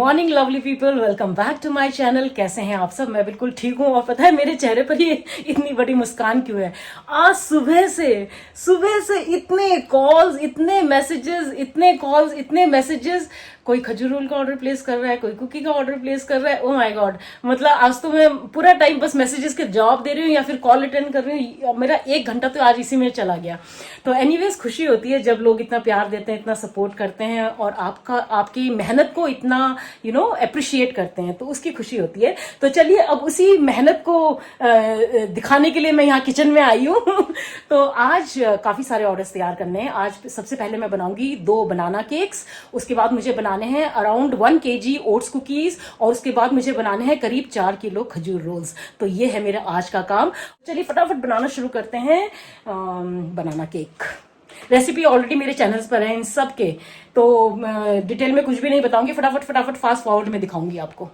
Morning lovely people, welcome back to my channel. कैसे हैं आप सब? मैं बिल्कुल ठीक हूँ। और पता है मेरे चेहरे पर ये इतनी बड़ी मुस्कान क्यों है? आज सुबह से इतने कॉल्स, इतने मैसेजेस, कोई खजूर रोल का ऑर्डर प्लेस कर रहा है, कोई कुकी का ऑर्डर प्लेस कर रहा है। ओ माय गॉड, मतलब आज तो मैं पूरा टाइम बस मैसेजेस के जवाब दे रही हूँ या फिर कॉल अटेंड कर रही हूँ। मेरा 1 घंटा तो आज इसी में चला गया। तो एनीवेज खुशी होती है जब लोग इतना प्यार देते हैं, इतना सपोर्ट करते हैं और आपकी मेहनत को इतना अप्रिशिएट करते हैं, तो उसकी खुशी होती है। तो चलिए अब उसी मेहनत को दिखाने के लिए मैं यहाँ किचन में आई हूँ। तो आज काफी सारे ऑर्डर्स तैयार करने हैं। आज सबसे पहले मैं बनाऊंगी 2 बनाना केक्स, उसके बाद मुझे बनाने हैं अराउंड 1 kg ओट्स कुकीज और उसके बाद मुझे बनाने हैं करीब 4 किलो खजूर रोल्स। तो ये है मेरा आज का काम। चलिए फटाफट बनाना शुरू करते हैं। बनाना केक रेसिपी ऑलरेडी मेरे चैनल्स पर है इन सब के, तो डिटेल में कुछ भी नहीं बताऊंगी, फटाफट फास्ट फॉरवर्ड में दिखाऊंगी आपको।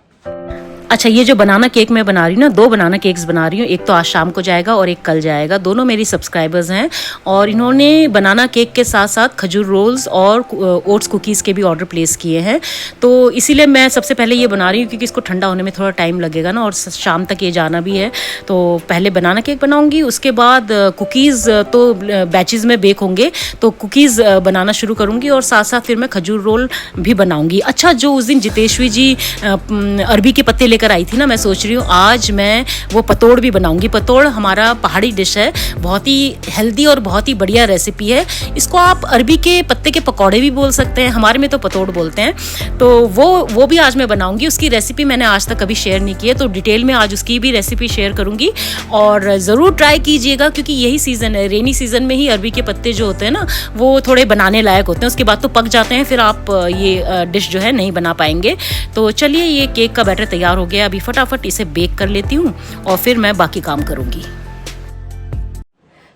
अच्छा, ये जो बनाना केक मैं बना रही हूँ ना, 2 बनाना केक्स बना रही हूँ। एक तो आज शाम को जाएगा और एक कल जाएगा। दोनों मेरी सब्सक्राइबर्स हैं और इन्होंने बनाना केक के साथ साथ खजूर रोल्स और ओट्स कुकीज़ के भी ऑर्डर प्लेस किए हैं। तो इसीलिए मैं सबसे पहले ये बना रही हूँ क्योंकि इसको ठंडा होने में थोड़ा टाइम लगेगा ना, और शाम तक ये जाना भी है। तो पहले बनाना केक बनाऊँगी, उसके बाद कुकीज़ तो बैचेज़ में बेक होंगे, तो कुकीज़ बनाना शुरू करूँगी और साथ साथ फिर मैं खजूर रोल भी बनाऊँगी। अच्छा, जो उस दिन जितेश्वी जी अरबी के पत्ते लेकर आई थी ना, मैं सोच रही हूँ आज मैं वो पतोड़ भी बनाऊंगी। पतोड़ हमारा पहाड़ी डिश है, बहुत ही हेल्दी और बहुत ही बढ़िया रेसिपी है। इसको आप अरबी के पत्ते के पकौड़े भी बोल सकते हैं, हमारे में तो पतोड़ बोलते हैं। तो वो भी आज मैं बनाऊंगी। उसकी रेसिपी मैंने आज तक कभी शेयर नहीं की है, तो डिटेल में आज उसकी भी रेसिपी शेयर करूंगी। और ज़रूर ट्राई कीजिएगा क्योंकि यही सीज़न है, रेनी सीज़न में ही अरबी के पत्ते जो होते हैं ना, वो थोड़े बनाने लायक होते हैं। उसके बाद तो पक जाते हैं, फिर आप ये डिश जो है नहीं बना पाएंगे। तो चलिए, ये केक का बैटर तैयार हो गया। अभी फटाफट इसे बेक कर लेती हूँ और फिर मैं बाकी काम करूंगी।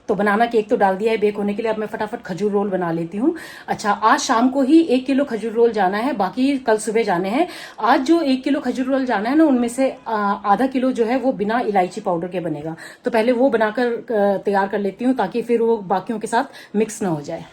तो बनाना केक तो डाल दिया है बेक होने के लिए। अब मैं फटाफट खजूर रोल बना लेती हूँ। अच्छा, आज शाम को ही 1 किलो खजूर रोल जाना है, बाकी कल सुबह जाने हैं। आज जो 1 किलो खजूर रोल जाना है ना, उनमें से आधा किलो जो है वो बिना इलायची पाउडर के बनेगा। तो पहले वो बनाकर तैयार कर लेती हूँ ताकि फिर वो बाकियों के साथ मिक्स ना हो जाए।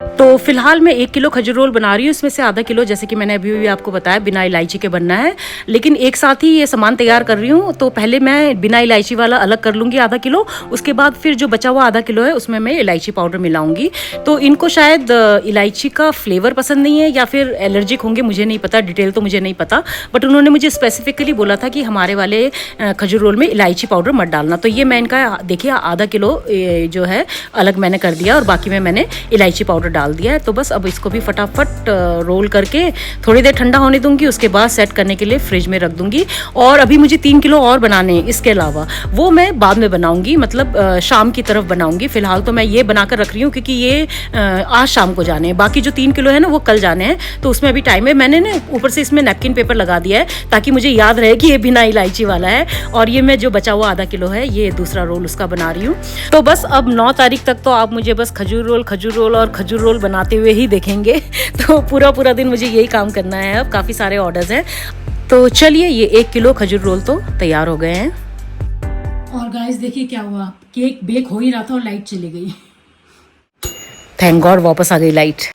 तो फिलहाल मैं 1 किलो खजूर रोल बना रही हूँ। इसमें से आधा किलो, जैसे कि मैंने अभी भी आपको बताया, बिना इलायची के बनना है। लेकिन एक साथ ही ये सामान तैयार कर रही हूँ, तो पहले मैं बिना इलायची वाला अलग कर लूँगी आधा किलो। उसके बाद फिर जो बचा हुआ आधा किलो है उसमें मैं इलायची पाउडर मिलाऊंगी। तो इनको शायद इलायची का फ्लेवर पसंद नहीं है या फिर एलर्जिक होंगे, मुझे नहीं पता, डिटेल तो मुझे नहीं पता। बट उन्होंने मुझे स्पेसिफिकली बोला था कि हमारे वाले खजूर रोल में इलायची पाउडर मत डालना। तो ये मैं इनका देखिए आधा किलो जो है अलग मैंने कर दिया और बाकी में मैंने इलायची पाउडर डाल दिया है। तो बस अब इसको भी फटाफट रोल करके थोड़ी देर ठंडा होने दूंगी, उसके बाद सेट करने के लिए फ्रिज में रख दूंगी। और अभी मुझे 3 किलो और बनाने हैं इसके अलावा, वो मैं बाद में बनाऊंगी, मतलब शाम की तरफ बनाऊंगी। फिलहाल तो मैं ये बनाकर रख रही हूँ क्योंकि ये आज शाम को जाने हैं। बाकी जो 3 किलो है ना वो कल जाने हैं, तो उसमें अभी टाइम है। मैंने ना ऊपर से इसमें नैपकिन पेपर लगा दिया है ताकि मुझे याद रहे कि ये बिना इलायची वाला है। और ये मैं जो बचा हुआ आधा किलो है, ये दूसरा रोल उसका बना रही हूँ। तो बस अब 9 तारीख तक तो आप मुझे बस खजूर रोल और खजूर रोल बनाते हुए ही देखेंगे। तो पूरा दिन मुझे यही काम करना है। अब काफ़ी सारे ऑर्डर्स हैं। तो चलिए, ये 1 किलो खजूर रोल तो तैयार हो गए हैं। और गाइस देखिए क्या हुआ, केक बेक हो ही रहा था और लाइट चली गई। थैंक गॉड वापस आ गई लाइट।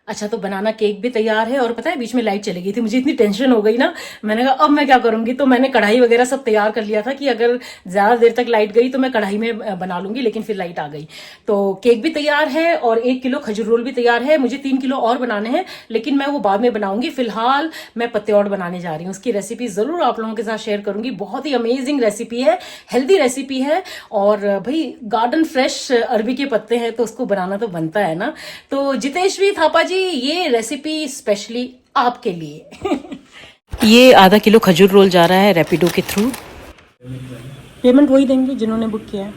अच्छा, तो बनाना केक भी तैयार है और पता है बीच में लाइट चली गई थी। मुझे इतनी टेंशन हो गई ना, मैंने कहा अब मैं क्या करूंगी। तो मैंने कढ़ाई वगैरह सब तैयार कर लिया था कि अगर ज्यादा देर तक लाइट गई तो मैं कढ़ाई में बना लूंगी, लेकिन फिर लाइट आ गई। तो केक भी तैयार है और 1 किलो खजूर रोल भी तैयार है। मुझे 3 किलो और बनाने हैं, लेकिन मैं वो बाद में बनाऊंगी। फिलहाल मैं पत्तेऔड़ बनाने जा रही हूँ, उसकी रेसिपी जरूर आप लोगों के साथ शेयर करूंगी। बहुत ही अमेजिंग रेसिपी है, हेल्दी रेसिपी है। और भाई गार्डन फ्रेश अरबी के पत्ते हैं तो उसको बनाना तो बनता है ना। तो जितेश्वी थापा जी, ये रेसिपी स्पेशली आपके लिए। ये आधा किलो खजूर रोल जा रहा है रैपिडो के थ्रू। पेमेंट वही देंगे जिन्होंने बुक किया है।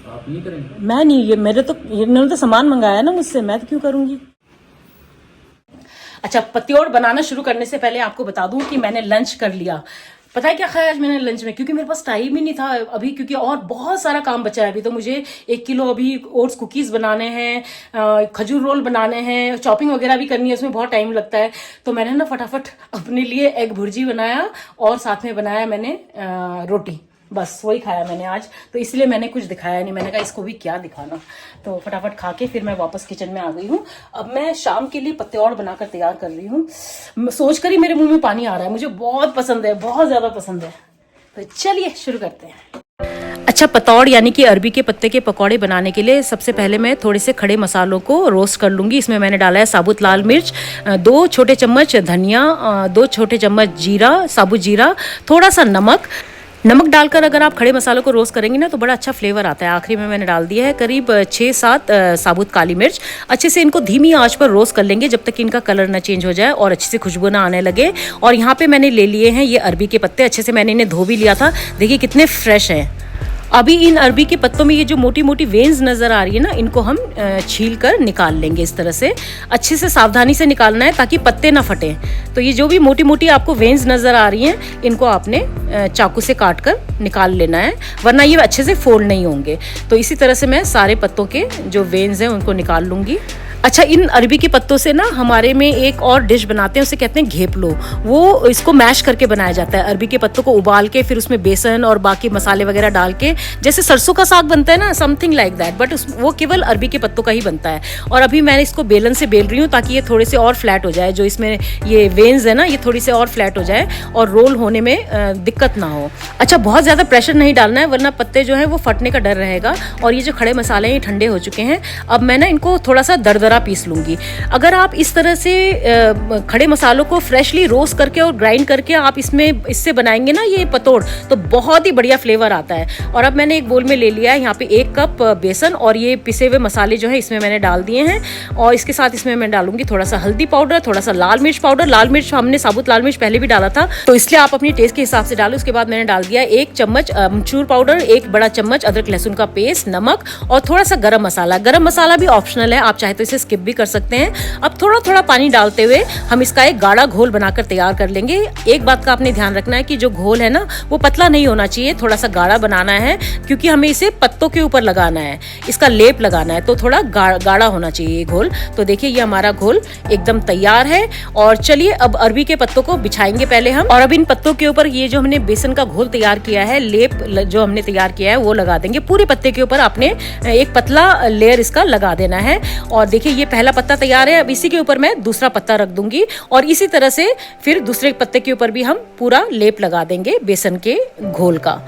आप नहीं करेंगे? मैं नहीं, ये इन्होंने तो सामान मंगाया ना मुझसे, मैं तो क्यों करूंगी। अच्छा, पत्तेऔड़ बनाना शुरू करने से पहले आपको बता दूं कि मैंने लंच कर लिया। पता है क्या खाया आज मैंने लंच में? क्योंकि मेरे पास टाइम ही नहीं था अभी, क्योंकि और बहुत सारा काम बचा है अभी। तो मुझे 1 किलो अभी ओट्स कुकीज बनाने हैं, खजूर रोल बनाने हैं, चॉपिंग वगैरह भी करनी है, उसमें बहुत टाइम लगता है। तो मैंने ना फटाफट अपने लिए एग भुर्जी बनाया और साथ में बनाया मैंने रोटी। बस वही खाया मैंने आज, तो इसलिए मैंने कुछ दिखाया नहीं। मैंने कहा इसको भी क्या दिखाना, तो फटाफट खा के फिर मैं वापस किचन में आ गई हूँ। अब मैं शाम के लिए पत्ते और बनाकर तैयार कर रही हूँ। सोचकर ही मेरे मुंह में पानी आ रहा है, मुझे बहुत पसंद है, बहुत ज़्यादा पसंद है। तो चलिए शुरू करते हैं। अच्छा, पतौड़ यानी कि अरबी के पत्ते के पकौड़े बनाने के लिए सबसे पहले मैं थोड़े से खड़े मसालों को रोस्ट कर लूँगी। इसमें मैंने डाला है साबुत लाल मिर्च, 2 छोटे चम्मच धनिया, 2 छोटे चम्मच जीरा, साबुत जीरा, थोड़ा सा नमक डालकर अगर आप खड़े मसालों को रोस्ट करेंगे ना तो बड़ा अच्छा फ्लेवर आता है। आखिरी में मैंने डाल दिया है करीब 6-7 साबुत काली मिर्च। अच्छे से इनको धीमी आंच पर रोस्ट कर लेंगे जब तक इनका कलर ना चेंज हो जाए और अच्छी से खुशबू ना आने लगे। और यहाँ पे मैंने ले लिए हैं ये अरबी के पत्ते, अच्छे से मैंने इन्हें धो भी लिया था। देखिए कितने फ्रेश हैं। अभी इन अरबी के पत्तों में ये जो मोटी मोटी वेन्स नज़र आ रही है ना, इनको हम छील कर निकाल लेंगे। इस तरह से अच्छे से सावधानी से निकालना है ताकि पत्ते ना फटें। तो ये जो भी मोटी मोटी आपको वेन्स नज़र आ रही हैं, इनको आपने चाकू से काट कर निकाल लेना है, वरना ये अच्छे से फोल्ड नहीं होंगे। तो इसी तरह से मैं सारे पत्तों के जो वेन्स हैं उनको निकाल लूँगी। अच्छा, इन अरबी के पत्तों से ना हमारे में एक और डिश बनाते हैं, उसे कहते हैं घेपलो। वो इसको मैश करके बनाया जाता है। अरबी के पत्तों को उबाल के फिर उसमें बेसन और बाकी मसाले वगैरह डाल के, जैसे सरसों का साग बनता है ना, समथिंग लाइक दैट, बट वो केवल अरबी के पत्तों का ही बनता है। और अभी मैंने इसको बेलन से बेल रही हूँ ताकि ये थोड़े से और फ्लैट हो जाए। जो इसमें ये वेन्स है ना, ये थोड़ी से और फ्लैट हो जाए और रोल होने में दिक्कत ना हो। अच्छा, बहुत ज़्यादा प्रेशर नहीं डालना है वरना पत्ते जो है वो फटने का डर रहेगा। और ये जो खड़े मसाले हैं ये ठंडे हो चुके हैं। अब मैं ना इनको थोड़ा सा दरदरा पीस लूंगी। अगर आप इस तरह से खड़े मसालों को फ्रेशली रोस्ट करके और ग्राइंड करके आप इससे बनाएंगे ना ये पतोड़, तो बहुत ही बढ़िया फ्लेवर आता है। और अब मैंने एक बोल में ले लिया है यहाँ पे 1 कप बेसन और ये पिसे हुए मसाले जो है इसमें मैंने डाल दिए हैं। और इसके साथ इसमें मैं डालूंगी थोड़ा सा हल्दी पाउडर, थोड़ा सा लाल मिर्च पाउडर। लाल मिर्च हमने साबुत लाल मिर्च पहले भी डाला था, तो इसलिए आप अपनी टेस्ट के हिसाब से डालो। उसके बाद मैंने डाल दिया 1 चम्मच अमचूर पाउडर, 1 बड़ा चम्मच अदरक लहसुन का पेस्ट, नमक और थोड़ा सा गरम मसाला। गरम मसाला भी ऑप्शनल है, आप चाहे तो इसे स्किप भी कर सकते हैं। अब थोड़ा थोड़ा पानी डालते हुए हम इसका एक गाढ़ा घोल बनाकर तैयार कर लेंगे। एक बात का आपने ध्यान रखना है कि जो घोल है ना वो पतला नहीं होना चाहिए, थोड़ा सा गाढ़ा बनाना है, क्योंकि हमें इसे पत्तों के ऊपर लगाना है, इसका लेप लगाना है, तो थोड़ा गाढ़ा होना चाहिए ये घोल। तो देखिए ये हमारा घोल एकदम तैयार है। और चलिए अब अरबी के पत्तों को बिछाएंगे पहले हम, और अब इन पत्तों के ऊपर ये जो हमने बेसन का घोल तैयार किया है, लेप जो हमने तैयार किया है वो लगा देंगे। पूरे पत्ते के ऊपर आपने एक पतला लेयर इसका लगा देना है। और देखिए ये पहला पत्ता तैयार है। अब इसी के ऊपर मैं दूसरा पत्ता रख दूंगी और इसी तरह से फिर दूसरे पत्ते के ऊपर भी हम पूरा लेप लगा देंगे बेसन के घोल का।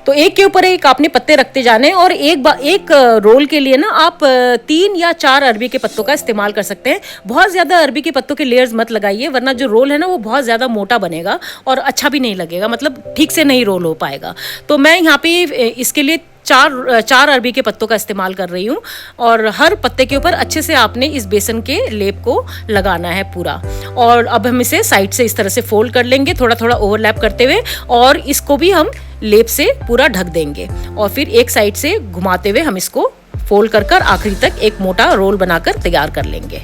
तो एक के ऊपर एक आपने पत्ते रखते जाने। और एक रोल के लिए ना आप 3 या 4 अरबी के पत्तों का इस्तेमाल कर सकते हैं। बहुत ज़्यादा अरबी के पत्तों के लेयर्स मत लगाइए, वरना जो रोल है ना वो बहुत ज़्यादा मोटा बनेगा और अच्छा भी नहीं लगेगा, मतलब ठीक से नहीं रोल हो पाएगा। तो मैं यहाँ पे इसके लिए 4 अरबी के पत्तों का इस्तेमाल कर रही हूँ। और हर पत्ते के ऊपर अच्छे से आपने इस बेसन के लेप को लगाना है पूरा। और अब हम इसे साइड से इस तरह से फोल्ड कर लेंगे, थोड़ा थोड़ा ओवरलैप करते हुए, और इसको भी हम लेप से पूरा ढक देंगे। और फिर एक साइड से घुमाते हुए हम इसको फोल्ड कर आखिरी तक एक मोटा रोल बनाकर तैयार कर लेंगे।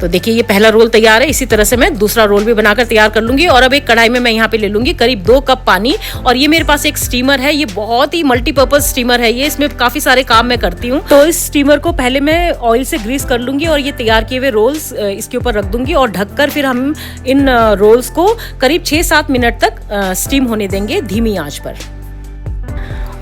तो देखिए ये पहला रोल तैयार है। इसी तरह से मैं दूसरा रोल भी बनाकर तैयार कर लूंगी। और अब एक कढ़ाई में मैं यहाँ पे ले लूंगी करीब 2 कप पानी। और ये मेरे पास एक स्टीमर है, ये बहुत ही मल्टीपर्पज स्टीमर है ये, इसमें काफी सारे काम मैं करती हूँ। तो इस स्टीमर को पहले मैं ऑयल से ग्रीस कर लूंगी और ये तैयार किए हुए रोल्स इसके ऊपर रख दूंगी और ढककर फिर हम इन रोल्स को करीब 6-7 मिनट तक स्टीम होने देंगे धीमी आंच पर।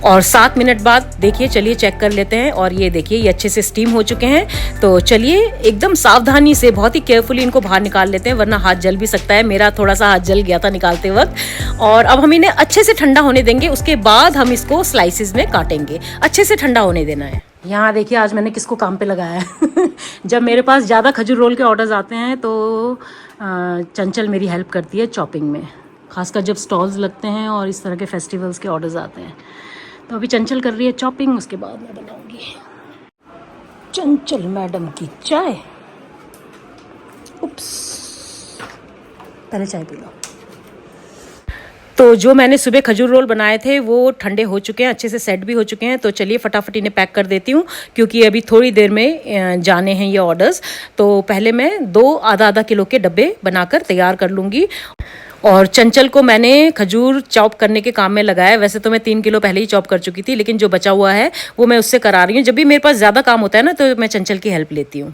और 7 मिनट बाद देखिए, चलिए चेक कर लेते हैं। और ये देखिए ये अच्छे से स्टीम हो चुके हैं। तो चलिए एकदम सावधानी से बहुत ही केयरफुली इनको बाहर निकाल लेते हैं, वरना हाथ जल भी सकता है। मेरा थोड़ा सा हाथ जल गया था निकालते वक्त। और अब हम इन्हें अच्छे से ठंडा होने देंगे, उसके बाद हम इसको स्लाइसिस में काटेंगे। अच्छे से ठंडा होने देना है। यहाँ देखिए आज मैंने किसको काम पे लगाया है जब मेरे पास ज़्यादा खजूर रोल के ऑर्डर्स आते हैं तो चंचल मेरी हेल्प करती है चॉपिंग में, खासकर जब स्टॉल्स लगते हैं और इस तरह के फेस्टिवल्स के ऑर्डर्स आते हैं। तो अभी चंचल कर रही है चॉपिंग, उसके बाद मैं बनाऊंगी चंचल मैडम की चाय। उप्स, पहले चाय पी लो। तो जो मैंने सुबह खजूर रोल बनाए थे वो ठंडे हो चुके हैं, अच्छे से सेट भी हो चुके हैं। तो चलिए फटाफट इन्हें पैक कर देती हूँ, क्योंकि अभी थोड़ी देर में जाने हैं ये ऑर्डर्स। तो पहले मैं 2 आधा किलो के डब्बे बनाकर तैयार कर लूँगी। और चंचल को मैंने खजूर चॉप करने के काम में लगाया। वैसे तो मैं 3 किलो पहले ही चॉप कर चुकी थी, लेकिन जो बचा हुआ है वो मैं उससे करा रही हूँ। जब भी मेरे पास ज़्यादा काम होता है ना तो मैं चंचल की हेल्प लेती हूँ।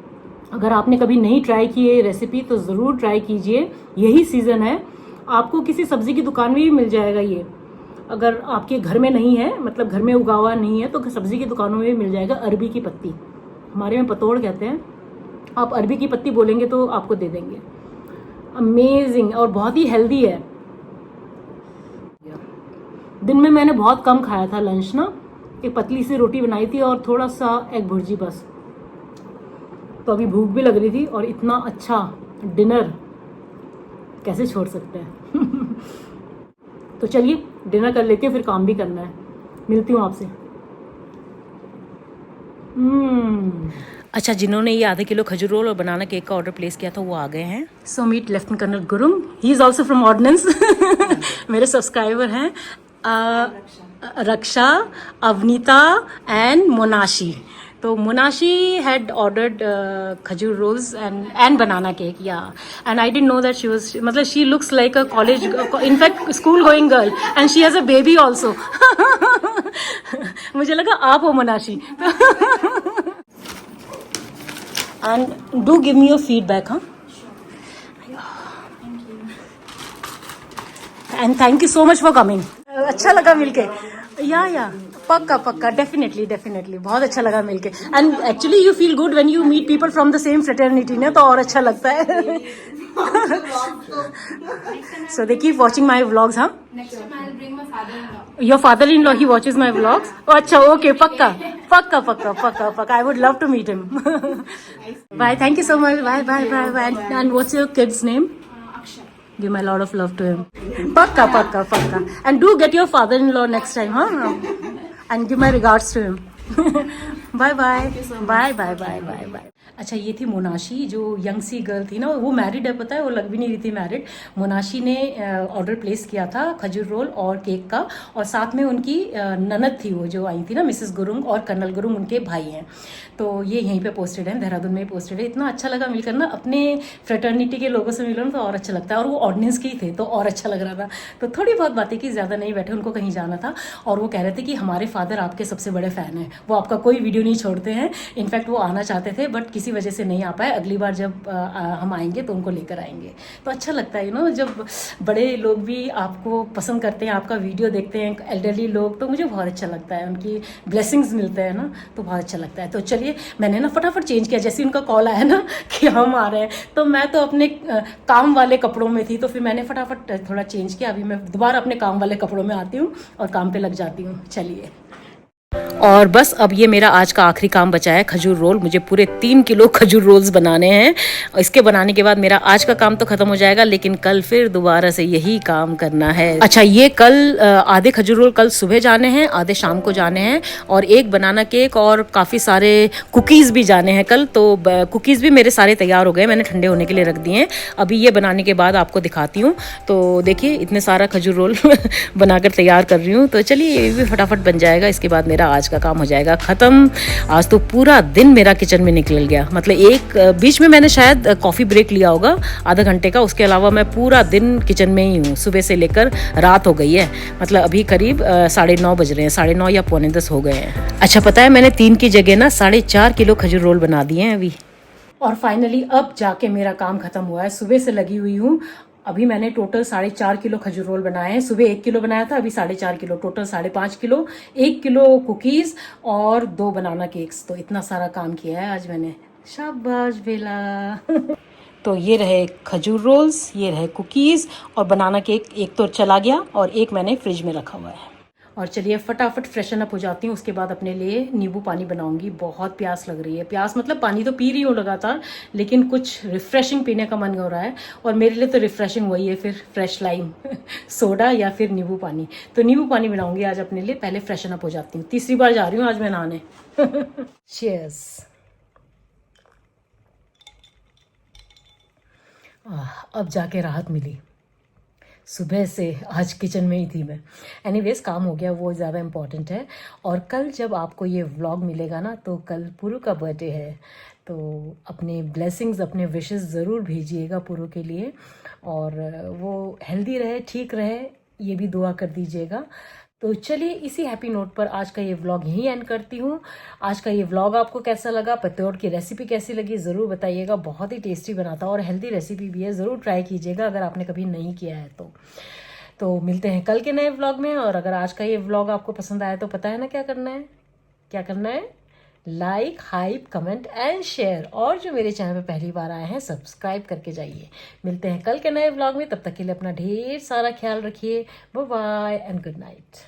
अगर आपने कभी नहीं ट्राई की है रेसिपी तो ज़रूर ट्राई कीजिए, यही सीज़न है। आपको किसी सब्ज़ी की दुकान में भी मिल जाएगा ये, अगर आपके घर में नहीं है, मतलब घर में उगा हुआ नहीं है, तो सब्ज़ी की दुकानों में भी मिल जाएगा। अरबी की पत्ती, हमारे में पतोड़ कहते हैं, आप अरबी की पत्ती बोलेंगे तो आपको दे देंगे। अमेजिंग, और बहुत ही हेल्दी है। दिन में मैंने बहुत कम खाया था लंच ना, एक पतली सी रोटी बनाई थी और थोड़ा सा एग भुर्जी बस। तो अभी भूख भी लग रही थी, और इतना अच्छा डिनर कैसे छोड़ सकते हैं। तो चलिए डिनर कर लेते हैं, फिर काम भी करना है। मिलती हूँ आपसे। अच्छा, जिन्होंने ये आधे किलो खजूर रोल और बनाना केक का ऑर्डर प्लेस किया था वो आ गए हैं। So meet lieutenant colonel Gurung, he is also from ordnance. मेरे सब्सक्राइबर हैं रक्षा, अवनीता एंड मोनाशी। तो मोनाशी had ordered khajur rolls and banana cake, yeah. And I didn't know that she was, मतलब she looks like a college, in fact school going girl, and she has a baby also. मुझे लगा आप हो मोनाशी। And do give me your feedback, huh? And thank you so much for coming. अच्छा लगा मिलके, या पक्का पक्का, डेफिनेटली बहुत अच्छा लगा मिलके। And actually you feel good when you meet people from the same fraternity ना, तो और अच्छा लगता है। So they keep watching my vlogs. हाँ, your father in law, he watches my vlogs. अच्छा, ओके, पक्का पक्का पक्का पक्का पक्का, I would love to meet him. Bye, thank you so much, bye bye bye bye. And what's your kids name? Give my lot of love to him. Pakka, pakka, pakka. And do get your father-in-law next time, huh? And give my regards to him. Bye bye. Bye bye bye bye bye. अच्छा, ये थी मोनाशी, जो young सी girl थी ना, वो married है, पता है, वो लग भी नहीं रही थी मैरिड। मोनाशी ने ऑर्डर प्लेस किया था खजूर रोल और केक का, और साथ में उनकी ननद थी, वो जो आई थी ना, मिसेस गुरुंग और कर्नल गुरुंग उनके भाई हैं। तो ये यहीं पे पोस्टेड है, देहरादून में पोस्टेड है। इतना अच्छा लगा मिलकर ना, अपने फ्रेटर्निटी के लोगों से मिलो ना तो और अच्छा लगता है। और वो ऑर्डिनेंस के ही थे तो और अच्छा लग रहा था। तो थोड़ी बहुत बातें की, ज़्यादा नहीं बैठे, उनको कहीं जाना था। और वो कह रहे थे कि हमारे फादर आपके सबसे बड़े फ़ैन हैं, वो आपका कोई वीडियो नहीं छोड़ते हैं। इनफैक्ट वो आना चाहते थे बट किसी वजह से नहीं आ पाए। अगली बार जब हम आएंगे तो उनको लेकर आएंगे। तो अच्छा लगता है जब बड़े लोग भी आपको पसंद करते हैं, आपका वीडियो देखते हैं, एल्डरली लोग, तो मुझे बहुत अच्छा लगता है। उनकी ब्लेसिंग्स मिलते हैं ना, तो बहुत अच्छा लगता है। तो चलिए, मैंने ना फटाफट चेंज किया, जैसे उनका कॉल आया ना कि हम आ रहे हैं, तो मैं तो अपने काम वाले कपड़ों में थी, तो फिर मैंने फटाफट थोड़ा चेंज किया। अभी मैं दोबारा अपने काम वाले कपड़ों में आती हूँ और काम पे लग जाती हूँ। चलिए, और बस अब ये मेरा आज का आखिरी काम बचा है, खजूर रोल। मुझे पूरे 3 किलो खजूर रोल्स बनाने हैं। इसके बनाने के बाद मेरा आज का काम तो खत्म हो जाएगा, लेकिन कल फिर दोबारा से यही काम करना है। अच्छा, ये कल आधे खजूर रोल कल सुबह जाने हैं, आधे शाम को जाने हैं, और एक बनाना केक और काफ़ी सारे कुकीज़ भी जाने हैं कल। तो कुकीज़ भी मेरे सारे तैयार हो गए, मैंने ठंडे होने के लिए रख दिए हैं। अभी ये बनाने के बाद आपको दिखाती हूँ। तो देखिए, इतने सारा खजूर रोल बनाकर तैयार कर रही हूँ। तो चलिए, ये भी फटाफट बन जाएगा, इसके बाद मेरा आज का काम हो जाएगा खत्म। आज तो पूरा दिन मेरा किचन में निकल गया। मतलब एक बीच में मैंने शायद कॉफ़ी ब्रेक लिया होगा आधा घंटे का, उसके अलावा मैं पूरा दिन किचन में ही हूँ, सुबह से लेकर रात हो गई है। मतलब अभी करीब 9:30 बज रहे हैं, 9:30 या 9:45 हो गए हैं। अच्छा, पता है, मैंने 3 की जगह ना 4.5 किलो खजूर रोल बना दिए हैं अभी। और फाइनली अब जाके मेरा काम खत्म हुआ है। सुबह से लगी हुई हूँ। अभी मैंने टोटल 4.5 किलो खजूर रोल बनाए हैं। सुबह 1 किलो बनाया था, अभी 4.5 kilo, total 5.5 kilo. 1 kilo cookies और 2 बनाना केक्स। तो इतना सारा काम किया है आज मैंने। शाबाश बेला। तो ये रहे खजूर रोल्स, ये रहे कुकीज़, और बनाना केक एक तो चला गया और एक मैंने फ्रिज में रखा हुआ है। और चलिए फटाफट फ्रेशन अप हो जाती हूँ, उसके बाद अपने लिए नींबू पानी बनाऊंगी। बहुत प्यास लग रही है। प्यास मतलब पानी तो पी रही हूँ लगातार, लेकिन कुछ रिफ्रेशिंग पीने का मन हो रहा है। और मेरे लिए तो रिफ्रेशिंग वही है फिर फ्रेश लाइम सोडा या फिर नींबू पानी। तो नींबू पानी बनाऊंगी आज अपने लिए। पहले फ्रेशन अप हो जाती हूँ, तीसरी बार जा रही हूँ आज मैं नहाने। चीयर्स। अब जाके राहत मिली। सुबह से आज किचन में ही थी मैं। एनीवेज, काम हो गया, वो ज़्यादा इम्पॉर्टेंट है। और कल जब आपको ये व्लॉग मिलेगा ना, तो कल पुरु का बर्थडे है। तो अपने ब्लेसिंग्स, अपने विशेस ज़रूर भेजिएगा पुरु के लिए, और वो हेल्दी रहे, ठीक रहे, ये भी दुआ कर दीजिएगा। तो चलिए इसी हैप्पी नोट पर आज का ये व्लॉग यहीं एंड करती हूँ। आज का ये व्लॉग आपको कैसा लगा, पत्तोड़ की रेसिपी कैसी लगी ज़रूर बताइएगा। बहुत ही टेस्टी बनाता और हेल्दी रेसिपी भी है, ज़रूर ट्राई कीजिएगा अगर आपने कभी नहीं किया है तो मिलते हैं कल के नए व्लॉग में। और अगर आज का ये व्लॉग आपको पसंद आया तो पता है ना क्या करना है, क्या करना है, like, hype, comment and share. और जो मेरे चैनल पे पहली बार आए हैं सब्सक्राइब करके जाइए। मिलते हैं कल के नए व्लॉग में, तब तक के लिए अपना ढेर सारा ख्याल रखिए। Bye bye and good night.